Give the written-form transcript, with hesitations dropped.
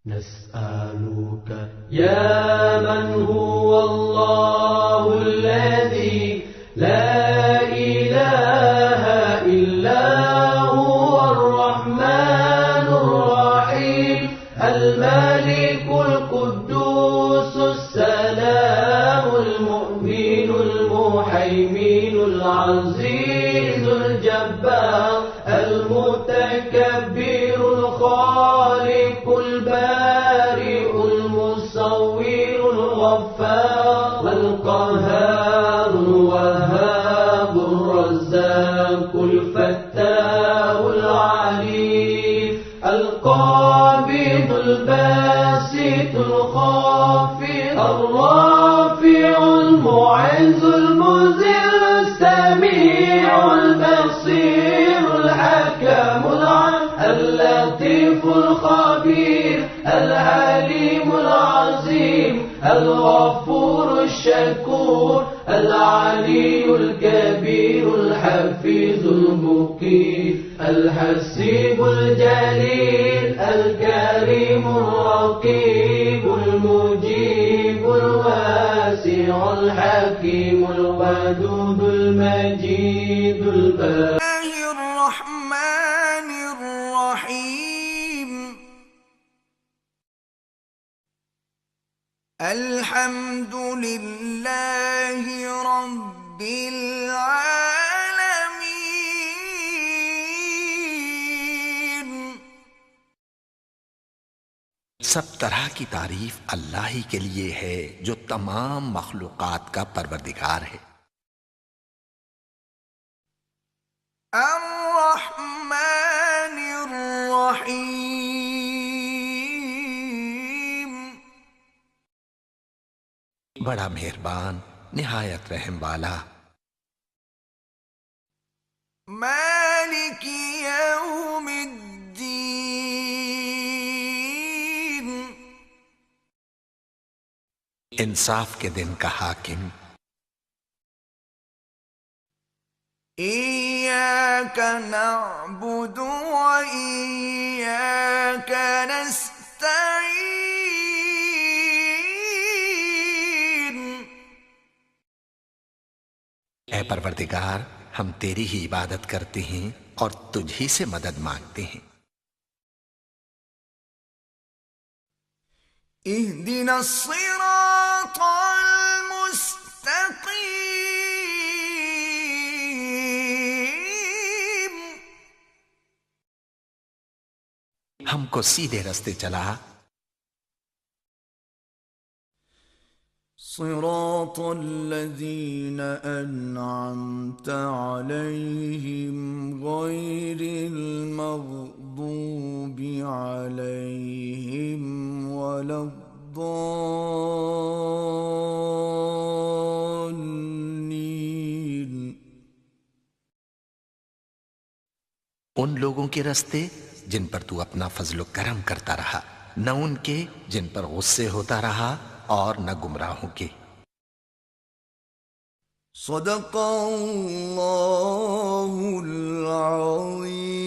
نسألك يا من هو الله الذي لا إله إلا هو الرحمن الرحيم الملك القدوس السلام المؤمن المهيمن العزيز الجبار المتكبر الخالق البارئ المصور الغفار القهار الوهاب الرزاق الفتاح العليم القابض الباسط الخافض الرافع المعز المذل السميع البصير الحكم اللطيف الخبير العليم العظيم الغفور الشكور العلي الكبير الحفيظ المقيم الحسيب الجليل الكريم الرقيب المجيب الواسع الحكيم الودود المجيد البارئ الرحمن الرحيم الحمد لله رب العالمين। सब तरह की तारीफ अल्लाह ही के लिए है जो तमाम मखलूकात का परवरदिगार है। अर्रहमान अर्रहीम बड़ा मेहरबान निहायत रहम वाला। मालिक यौमिद्दीन इंसाफ के दिन का हाकिम। इय्याक नअबुदु व इय्याक नस्तईन ऐ परवरदिगार, हम तेरी ही इबादत करते हैं और तुझ ही से मदद मांगते हैं। इहदिना सिरातल मुस्तकीम हमको सीधे रास्ते चला। सिरातल लज़ीना अनअमत अलैहिम गैरिल मग़दूबि अलैहिम वलद्दल्लीन उन लोगों के रास्ते जिन पर तू अपना फजल करम करता रहा, न उनके जिन पर गुस्से होता रहा और न गुमराहों के। सदक़ल्लाहुल अज़ीम।